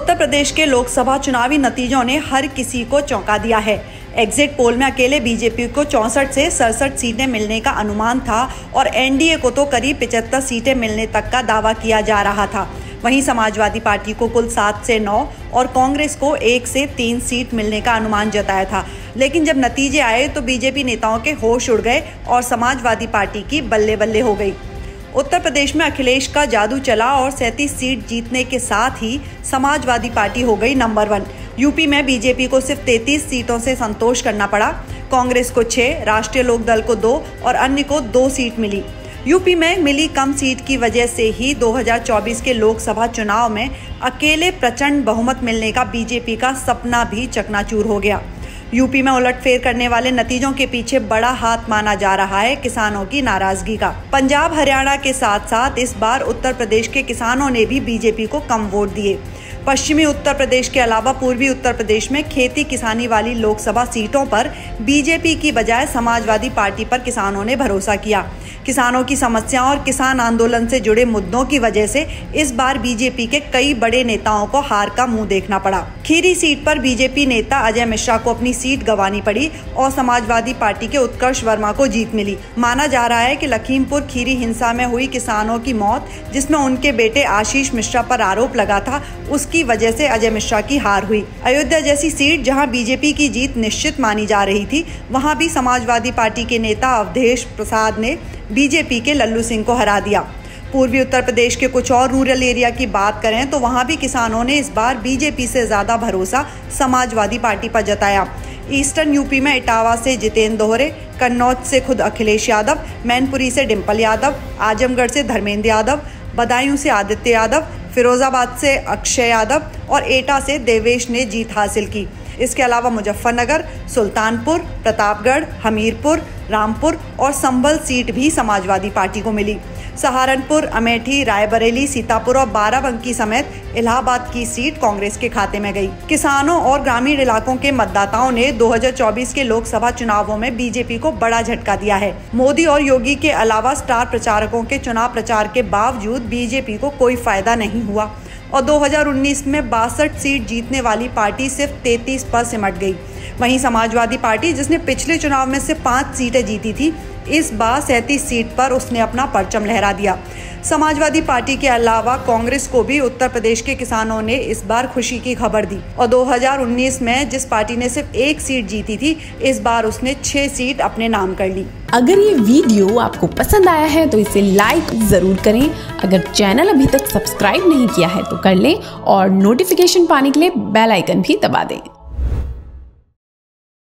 उत्तर प्रदेश के लोकसभा चुनावी नतीजों ने हर किसी को चौंका दिया है। एग्जिट पोल में अकेले बीजेपी को 64 से 67 सीटें मिलने का अनुमान था और एनडीए को तो करीब 75 सीटें मिलने तक का दावा किया जा रहा था। वहीं समाजवादी पार्टी को कुल 7 से 9 और कांग्रेस को 1 से 3 सीट मिलने का अनुमान जताया था। लेकिन जब नतीजे आए तो बीजेपी नेताओं के होश उड़ गए और समाजवादी पार्टी की बल्ले बल्ले हो गई। उत्तर प्रदेश में अखिलेश का जादू चला और 37 सीट जीतने के साथ ही समाजवादी पार्टी हो गई नंबर 1। यूपी में बीजेपी को सिर्फ 33 सीटों से संतोष करना पड़ा। कांग्रेस को 6, राष्ट्रीय लोकदल को 2 और अन्य को 2 सीट मिली। यूपी में मिली कम सीट की वजह से ही 2024 के लोकसभा चुनाव में अकेले प्रचंड बहुमत मिलने का बीजेपी का सपना भी चकनाचूर हो गया। यूपी में उलटफेर करने वाले नतीजों के पीछे बड़ा हाथ माना जा रहा है किसानों की नाराजगी का। पंजाब हरियाणा के साथ साथ इस बार उत्तर प्रदेश के किसानों ने भी बीजेपी को कम वोट दिए। पश्चिमी उत्तर प्रदेश के अलावा पूर्वी उत्तर प्रदेश में खेती किसानी वाली लोकसभा सीटों पर बीजेपी की बजाय समाजवादी पार्टी पर किसानों ने भरोसा किया। किसानों की समस्याओं और किसान आंदोलन से जुड़े मुद्दों की वजह से इस बार बीजेपी के कई बड़े नेताओं को हार का मुंह देखना पड़ा। खीरी सीट पर बीजेपी नेता अजय मिश्रा को अपनी सीट गंवानी पड़ी और समाजवादी पार्टी के उत्कर्ष वर्मा को जीत मिली। माना जा रहा है कि लखीमपुर खीरी हिंसा में हुई किसानों की मौत, जिसमें उनके बेटे आशीष मिश्रा पर आरोप लगा था, उसकी वजह से अजय मिश्रा की हार हुई। अयोध्या जैसी सीट जहां बीजेपी की जीत निश्चित मानी जा रही थी, वहां भी समाजवादी पार्टी के नेता अवधेश प्रसाद ने बीजेपी के लल्लू सिंह को हरा दिया। पूर्वी उत्तर प्रदेश के कुछ और रूरल एरिया की बात करें तो वहां भी किसानों ने इस बार बीजेपी से ज्यादा भरोसा समाजवादी पार्टी पर जताया। ईस्टर्न यूपी में इटावा से जितेंद्र दोहरे, कन्नौज से खुद अखिलेश यादव, मैनपुरी से डिम्पल यादव, आजमगढ़ से धर्मेंद्र यादव, बदायूं से आदित्य यादव, फिरोजाबाद से अक्षय यादव और एटा से देवेश ने जीत हासिल की। इसके अलावा मुजफ्फरनगर, सुल्तानपुर, प्रतापगढ़, हमीरपुर, रामपुर और संभल सीट भी समाजवादी पार्टी को मिली। सहारनपुर, अमेठी, रायबरेली, सीतापुर और बाराबंकी समेत इलाहाबाद की सीट कांग्रेस के खाते में गई। किसानों और ग्रामीण इलाकों के मतदाताओं ने 2024 के लोकसभा चुनावों में बीजेपी को बड़ा झटका दिया है। मोदी और योगी के अलावा स्टार प्रचारकों के चुनाव प्रचार के बावजूद बीजेपी को कोई फायदा नहीं हुआ और 2019 में 62 सीट जीतने वाली पार्टी सिर्फ 33 पर सिमट गई। वहीं समाजवादी पार्टी, जिसने पिछले चुनाव में से 5 सीटें जीती थी, इस बार 37 सीट पर उसने अपना परचम लहरा दिया। समाजवादी पार्टी के अलावा कांग्रेस को भी उत्तर प्रदेश के किसानों ने इस बार खुशी की खबर दी और 2019 में जिस पार्टी ने सिर्फ 1 सीट जीती थी, इस बार उसने 6 सीट अपने नाम कर ली। अगर ये वीडियो आपको पसंद आया है तो इसे लाइक जरूर करें। अगर चैनल अभी तक सब्सक्राइब नहीं किया है तो कर लें और नोटिफिकेशन पाने के लिए बेल आइकन भी दबा दें।